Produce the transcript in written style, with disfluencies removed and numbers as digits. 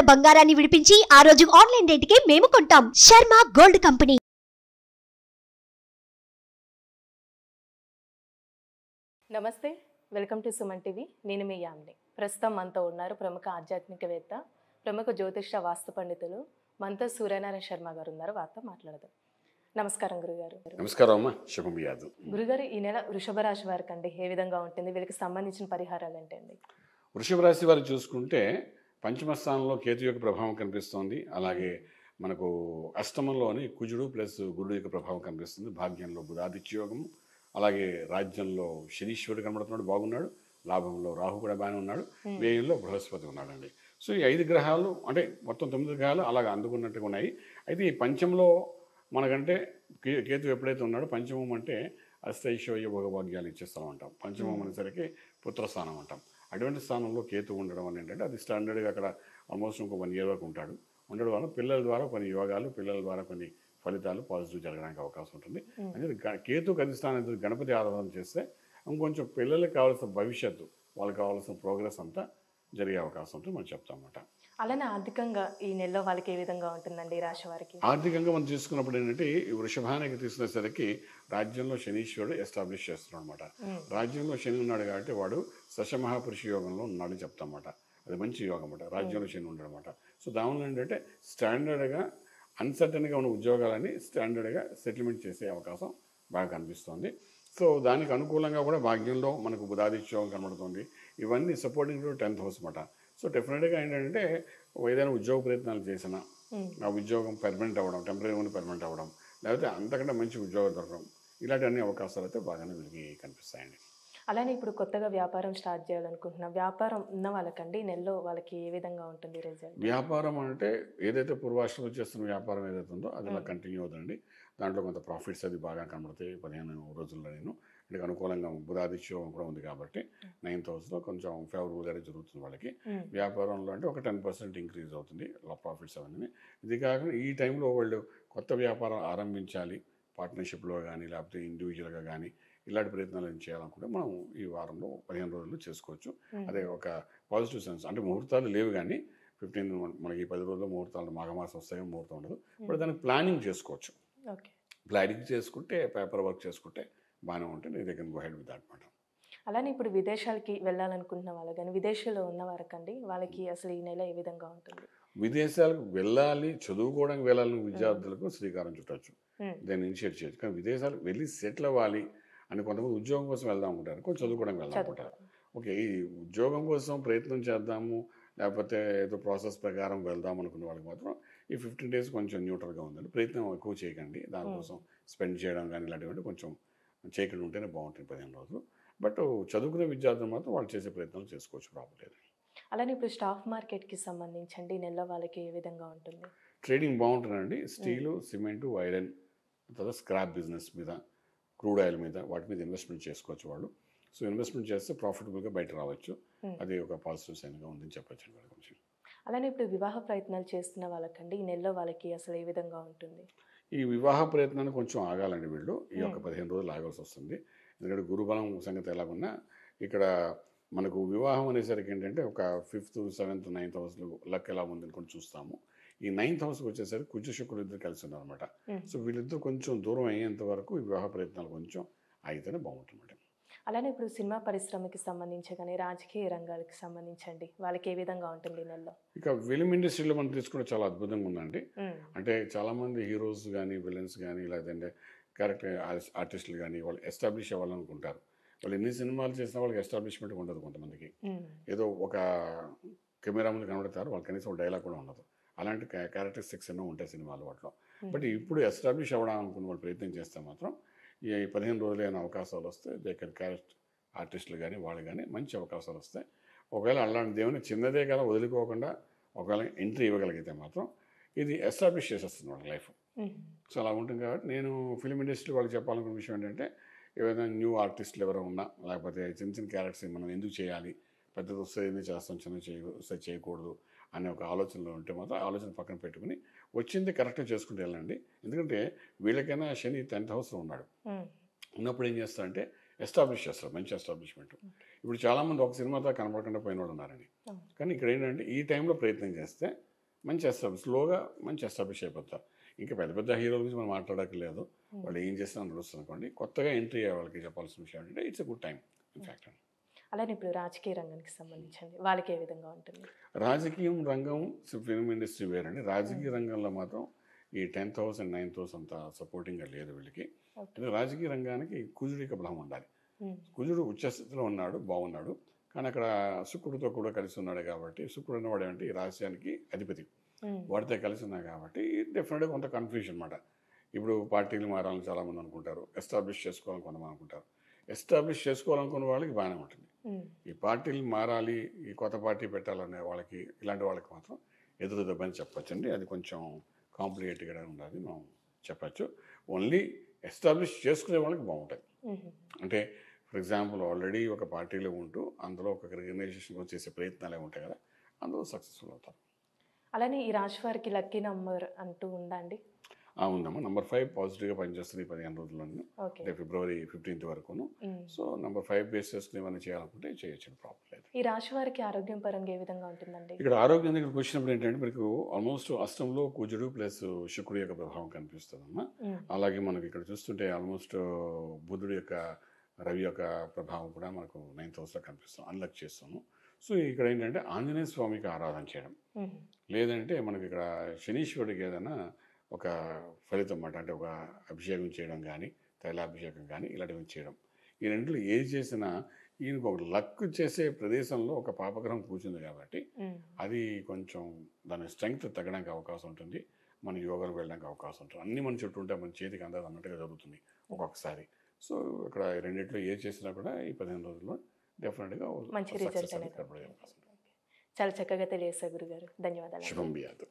బంగారాన్ని విడిపించి ఆ రోజు ఆన్లైన్ రేటుకే మేము కొంటాం. Sharma gold company. నమస్తే, వెల్కమ్ టు సుమన్ టీవీ. నేను మీ యామ్ని. ప్రస్తుతం మనతో ఉన్నారు ప్రముఖ ఆధ్యాత్మికవేత్త, ప్రముఖ జ్యోతిష వాస్తు పండితులు మనతో సూర్యనారాయణ శర్మ గారు ఉన్నారు. వారితో మాట్లాడదాం. నమస్కారం గురుగారు. నమస్కారం అమ్మా, శుభం యాదు. గురుగారు, ఈ నెల వృషభ రాశి వారికి అండి ఏ విధంగా ఉంటుంది? వీళ్ళకి సంబంధించిన పరిహారాలు ఏంటండి? వృషభ రాశి వారు చూసుకుంటే పంచమ స్థానంలో కేతు యొక్క ప్రభావం కనిపిస్తోంది. అలాగే మనకు అష్టమంలోని కుజుడు ప్లస్ గురుడు యొక్క ప్రభావం కనిపిస్తుంది. భాగ్యంలో బుధాదిత్య యోగము, అలాగే రాజ్యంలో శనీశ్వరుడు కనబడుతున్నాడు, బాగున్నాడు. లాభంలో రాహు కూడా బాగానే ఉన్నాడు. వ్యయంలో బృహస్పతి ఉన్నాడండి. సో ఈ 5 గ్రహాలు అంటే మొత్తం 9 గ్రహాలు అలాగ అందుకున్నట్టుగా ఉన్నాయి. అయితే ఈ పంచంలో మనకంటే కేతు ఎప్పుడైతే ఉన్నాడో, పంచమం అంటే అష్టైశ్వర్య భోగభాగ్యాలు ఇచ్చే స్థలం అంటాం. పంచమం అనేసరికి పుత్రస్థానం అంటాం. అటువంటి స్థానంలో కేతు ఉండడం అని ఏంటంటే అది స్టాండర్డ్గా అక్కడ ఆల్మోస్ట్ ఇంకో 1 ఇయర్ వరకు ఉంటాడు. ఉండడం వల్ల పిల్లల ద్వారా కొన్ని యోగాలు, పిల్లల ద్వారా కొన్ని ఫలితాలు పాజిటివ్ జరగడానికి అవకాశం ఉంటుంది. అంటే కేతు అధిష్టానం గణపతి ఆరాధన చేస్తే ఇంకొంచెం పిల్లలకి కావాల్సిన భవిష్యత్తు, వాళ్ళకి కావాల్సిన ప్రోగ్రెస్ అంతా జరిగే అవకాశం ఉంటుంది మనం చెప్తాం అన్నమాట. అలానే ఆర్థికంగా ఈ నెలలో వాళ్ళకి ఏ విధంగా ఉంటుందండి ఈ రాశి వారికి? ఆర్థికంగా మనం తీసుకున్నప్పుడు ఏంటంటే ఈ వృషభానికి తీసుకునేసరికి రాజ్యంలో శనీశ్వరుడు ఎస్టాబ్లిష్ చేస్తున్నాడు అనమాట. రాజ్యంలో శని ఉన్నాడు కాబట్టి వాడు సశమహాపురుష యోగంలో ఉన్నాడని చెప్తాం అన్నమాట. అది మంచి యోగం అన్నమాట, రాజ్యంలో శని ఉండడమాట. సో దానిలో ఏంటంటే స్టాండర్డ్గా అన్సర్టన్గా ఉన్న ఉద్యోగాలని స్టాండర్డ్గా సెటిల్మెంట్ చేసే అవకాశం బాగా కనిపిస్తుంది. సో దానికి అనుకూలంగా కూడా భాగ్యంలో మనకు బుధాదిత్య యోగం కనబడుతుంది. ఇవన్నీ సపోర్టింగ్ టు 10th హౌస్ అన్నమాట. సో డెఫినెట్గా ఏంటంటే ఏదైనా ఉద్యోగ ప్రయత్నాలు చేసినా ఆ ఉద్యోగం పర్మనెంట్ అవ్వడం, టెంపరీ ఉండి పర్మనెంట్ అవ్వడం, లేకపోతే అంతకంటే మంచి ఉద్యోగం దొరకడం, ఇలాంటి అన్ని అవకాశాలు అయితే బాగానే వీళ్ళకి కనిపిస్తాయండి. అలానే ఇప్పుడు కొత్తగా వ్యాపారం స్టార్ట్ చేయాలనుకుంటున్నా, వ్యాపారం ఉన్న వాళ్ళకండి ఈ నెలలో వాళ్ళకి ఏ విధంగా ఉంటుంది రిజల్ట్? వ్యాపారం అంటే ఏదైతే పూర్వాశ్రమం చేస్తున్న వ్యాపారం ఏదైతే ఉందో అది ఇలా కంటిన్యూ అవుతుందండి. దాంట్లో కొంత ప్రాఫిట్స్ అది బాగా కనబడతాయి 15 రోజుల్లో. అంటే అనుకూలంగా బుధాదిత్య యోగం కూడా ఉంది కాబట్టి 9th హౌస్లో కొంచెం ఫేవరబుల్గానే జరుగుతుంది వాళ్ళకి. వ్యాపారంలో అంటే ఒక 10% ఇంక్రీజ్ అవుతుంది ప్రాఫిట్స్ అవన్నీ. ఇది కాకుండా ఈ టైంలో వాళ్ళు కొత్త వ్యాపారం ఆరంభించాలి, పార్ట్నర్షిప్లో కానీ లేకపోతే ఇండివిజువల్గా కానీ ఇలాంటి ప్రయత్నాలు ఏం చేయాలనుకుంటే మనం ఈ వారంలో 15 రోజులు చేసుకోవచ్చు. అదే ఒక పాజిటివ్ సెన్స్. అంటే ముహూర్తాలు లేవు కానీ 15 మనకి 10 రోజుల్లో ముహూర్తాలు మాఘమాసం వస్తాయి, ముహూర్తం ఉండదు. ఇప్పుడు దానికి ప్లానింగ్ చేసుకోవచ్చు. ప్లానింగ్ చేసుకుంటే, పేపర్ వర్క్ చేసుకుంటే బాగానే ఉంటుంది. నీ దగ్గర గో హెడ్ విత్ దట్ మాట. అలానే ఇప్పుడు విదేశాలకి వెళ్ళాలనుకుంటున్న వాళ్ళు కానీ విదేశాల్లో ఉన్న వారికండి వాళ్ళకి అసలు ఈ నెల ఏ విధంగా ఉంటుంది? విదేశాలకు వెళ్ళాలి, చదువుకోవడానికి వెళ్ళాలని విద్యార్థులకు శ్రీకారం చుట్టచ్చు, దాన్ని ఇనిషియేట్ చేయొచ్చు. కానీ విదేశాలకు వెళ్ళి సెటిల్ అవ్వాలి అని కొంతమంది ఉద్యోగం కోసం వెళ్దాం అనుకుంటారు, కొంచెం చదువుకోవడానికి వెళ్దాం అనుకుంటారు. ఓకే, ఈ ఉద్యోగం కోసం ప్రయత్నం చేద్దాము లేకపోతే ఏదో ప్రాసెస్ ప్రకారం వెళ్దాం అనుకున్న వాళ్ళకి మాత్రం ఈ 15 days కొంచెం న్యూట్రల్గా ఉందండి. ప్రయత్నం ఎక్కువ చేయకండి, దానికోసం స్పెండ్ చేయడం కానీ ఇలాంటివి కొంచెం చేయకుండా ఉంటేనే బాగుంటుంది 15 రోజులు. బట్ చదువుకునే విద్యార్థులు మాత్రం వాళ్ళు చేసే ప్రయత్నాలు చేసుకోవచ్చు, ప్రాబ్లం లేదు. అలానే ఇప్పుడు స్టాక్ మార్కెట్కి సంబంధించండి ఈ నెలలో వాళ్ళకి ఏ విధంగా ఉంటుంది? ట్రేడింగ్ బాగుంటుందండి. స్టీలు, సిమెంటు, ఐరన్, తర్వాత స్క్రాప్ బిజినెస్ మీద, క్రూడ్ ఆయిల్ మీద, వాటి మీద ఇన్వెస్ట్మెంట్ చేసుకోవచ్చు వాళ్ళు. సో ఇన్వెస్ట్మెంట్ చేస్తే ప్రాఫిటబుల్గా బయట రావచ్చు. అది ఒక పాజిటివ్ సైన్గా ఉందని చెప్పచ్చు వాళ్ళ గురించి. అలానే ఇప్పుడు వివాహ ప్రయత్నాలు చేస్తున్న వాళ్ళకండి ఈ నెలలో వాళ్ళకి అసలు ఏ విధంగా ఉంటుంది? ఈ వివాహ ప్రయత్నాన్ని కొంచెం ఆగాలండి వీళ్ళు. ఈ యొక్క 15 రోజులు ఆగాల్సి వస్తుంది. ఎందుకంటే గురుబలం సంగతి ఎలాగున్నా ఇక్కడ మనకు వివాహం అనేసరికి ఏంటంటే ఒక 5th, 7th, 9th హౌస్లో లక్ ఎలా ఉందని కూడా చూస్తాము. ఈ 9th హౌస్కి వచ్చేసరికి కుజ శుక్రుడు ఇద్దరు కలిసి ఉన్నారనమాట. సో వీళ్ళిద్దరు కొంచెం దూరం అయ్యేంత వరకు ఈ వివాహ ప్రయత్నాలు కొంచెం ఆగితేనే బాగుంటుంది. అలానే ఇప్పుడు సినిమా పరిశ్రమకి సంబంధించి కానీ రాజకీయ రంగాలకు సంబంధించండి వాళ్ళకి ఏ విధంగా ఉంటుంది నెలలో? ఇక ఫిలిం ఇండస్ట్రీలో మనం తీసుకుంటే చాలా అద్భుతంగా ఉందండి. అంటే చాలామంది హీరోస్ కానీ విలన్స్ కానీ లేదంటే క్యారెక్టర్ ఆర్టిస్టులు కానీ వాళ్ళు ఎస్టాబ్లిష్ అవ్వాలనుకుంటారు. వాళ్ళు ఎన్ని సినిమాలు చేసినా వాళ్ళకి ఎస్టాబ్లిష్మెంట్ ఉండదు. కొంతమందికి ఏదో ఒక కెమెరా ముందు కనబడతారు, వాళ్ళు కనీసం ఒక డైలాగ్ కూడా ఉండదు. అలాంటి క్యారెక్టరిస్టిక్స్ ఎన్నో ఉంటాయి సినిమాలు వాటిలో. బట్ ఇప్పుడు ఎస్టాబ్లిష్ అవ్వడాలనుకున్న వాళ్ళు ప్రయత్నం చేస్తే మాత్రం ఈ 15 రోజులైన అవకాశాలు వస్తే క్యారెక్టర్ ఆర్టిస్టులు కానీ వాళ్ళు కానీ మంచి అవకాశాలు వస్తాయి. ఒకవేళ అలాంటి దేవుని చిన్నదే కదా వదులుకోకుండా ఒకవేళ ఎంట్రీ ఇవ్వగలిగితే మాత్రం ఇది ఎస్టాబ్లిష్ చేసేస్తుంది వాళ్ళ లైఫ్. సో అలా ఉంటుంది కాబట్టి నేను ఫిలిం ఇండస్ట్రీ వాళ్ళకి చెప్పాలనుకున్న విషయం ఏంటంటే ఏదైనా న్యూ ఆర్టిస్టులు ఎవరైనా ఉన్నా లేకపోతే చిన్న చిన్న క్యారెక్టర్స్ మనం ఎందుకు చేయాలి, పెద్దది వస్తే ఎందుకు చేస్తాం, చిన్న వస్తే చేయకూడదు అనే ఒక ఆలోచనలో ఉంటే మాత్రం ఆలోచన పక్కన పెట్టుకుని వచ్చింది కరెక్ట్గా చేసుకుంటూ వెళ్ళండి. ఎందుకంటే వీళ్ళకైనా శని 10th హౌస్లో ఉన్నాడు. ఉన్నప్పుడు ఏం చేస్తారంటే ఎస్టాబ్లిష్ చేస్తారు, మంచి ఎస్టాబ్లిష్మెంట్. ఇప్పుడు చాలామంది ఒక సినిమాతో కనపడకుండా పోయిన వాళ్ళు ఉన్నారండి. కానీ ఇక్కడ ఏంటంటే ఈ టైంలో ప్రయత్నం చేస్తే మంచి ఎస్టాబ్లిష్ స్లోగా మంచి ఎస్టాబ్లిష్ అయిపోతారు. ఇంకా పెద్ద పెద్ద హీరోల గురించి మనం మాట్లాడక్కర్లేదు, వాళ్ళు ఏం చేసినా నడుస్తుంది అనుకోండి. కొత్తగా ఎంట్రీ అయ్యే వాళ్ళకి చెప్పాల్సిన విషయం ఏంటంటే it's a good time in fact. అలానే ఇప్పుడు రాజకీయ రంగానికి సంబంధించింది వాళ్ళకి ఏ విధంగా ఉంటుంది? రాజకీయం రంగం ఫిల్మ్ ఇండస్ట్రీ వేరండి. రాజకీయ రంగంలో మాత్రం ఈ 10th house and 9th house అంత సపోర్టింగ్గా లేదు వీళ్ళకి. రాజకీయ రంగానికి కుజుడికి బలం ఉండాలి. కుజుడు ఉచ్చస్థితిలో ఉన్నాడు, బాగున్నాడు, కానీ అక్కడ శుక్రుడితో కూడా కలిసి ఉన్నాడు కాబట్టి, శుక్రుడు అన్నవాడు ఏమంటే ఈ రాజ్యానికి అధిపతి, వాడితో కలిసి ఉన్నాయి కాబట్టి డెఫినెట్గా కొంత కన్ఫ్యూజన్ అనమాట. ఇప్పుడు పార్టీలు మారాలని చాలామంది అనుకుంటారు, ఎస్టాబ్లిష్ చేసుకోవాలని కొంతమంది అనుకుంటారు. ఎస్టాబ్లిష్ చేసుకోవాలనుకున్న వాళ్ళకి బాగానే ఉంటుంది. ఈ పార్టీలు మారాలి, ఈ కొత్త పార్టీ పెట్టాలనే వాళ్ళకి, ఇలాంటి వాళ్ళకి మాత్రం ఎదురు దెబ్బని చెప్పచ్చండి. అది కొంచెం కాంప్లికేటెడ్గా ఉండాలి మనం చెప్పచ్చు. ఓన్లీ ఎస్టాబ్లిష్ చేసుకునే వాళ్ళకి బాగుంటుంది. అంటే ఫర్ ఎగ్జాంపుల్ ఆల్రెడీ ఒక పార్టీలో ఉంటూ అందులో ఒక రికగ్నైజేషన్ చేసే ప్రయత్నాలు ఉంటాయి కదా, అందులో సక్సెస్ఫుల్ అవుతారు. అలానే ఈ రాశి వారికి లక్కీ నంబర్ అంటూ ఉందా అండి? ఉందమ్మా. నెంబర్ 5 పాజిటివ్గా పనిచేస్తుంది ఈ 15 రోజుల్లోనూ, అంటే February 15th వరకును. సో నెంబర్ 5 బేస్ చేసుకుని ఏమైనా చేయాలనుకుంటే చేయొచ్చు, ప్రాబ్లం లేదు. ఈ రాశి వారికి ఆరోగ్యం పరంగా ఏ విధంగా ఉంటుందండి? ఇక్కడ ఆరోగ్యం దగ్గరికి వచ్చినప్పుడు ఏంటంటే మీకు ఆల్మోస్ట్ అష్టంలో కుజుడు ప్లస్ శుక్రుడు యొక్క ప్రభావం కనిపిస్తుందమ్మా. అలాగే మనకి ఇక్కడ చూస్తుంటే ఆల్మోస్ట్ బుధుడు యొక్క, రవి యొక్క ప్రభావం కూడా మనకు 9th house కనిపిస్తాం, అన్లక్ చేస్తాము. సో ఇక్కడ ఏంటంటే ఆంజనేయ స్వామికి ఆరాధన చేయడం, లేదంటే మనకి ఇక్కడ శనీశ్వరుడికి ఏదైనా ఒక ఫలితం అన్నమాట, అంటే ఒక అభిషేకం చేయడం కానీ, తైలాభిషేకం కానీ ఇలాంటివి చేయడం. ఈ రెండులో ఏది చేసినా ఈయనకు ఒక లక్ చేసే ప్రదేశంలో ఒక పాపగ్రహం కూర్చుంది కాబట్టి అది కొంచెం దాని స్ట్రెంగ్త్ తగ్గడానికి అవకాశం ఉంటుంది, మన యోగాకు వెళ్ళడానికి అవకాశం ఉంటుంది. అన్నీ మన చుట్టూ ఉంటే మన చేతికి అందదు అన్నట్టుగా జరుగుతుంది ఒక్కొక్కసారి. సో ఇక్కడ రెండింటిలో ఏది చేసినా కూడా ఈ 15 రోజుల్లో డెఫినెట్గా మంచి రిజల్ట్ అనేది. చాలా చక్కగా తెలియజేశారు గురుగారు, ధన్యవాదాలు. శుభం బియాదు.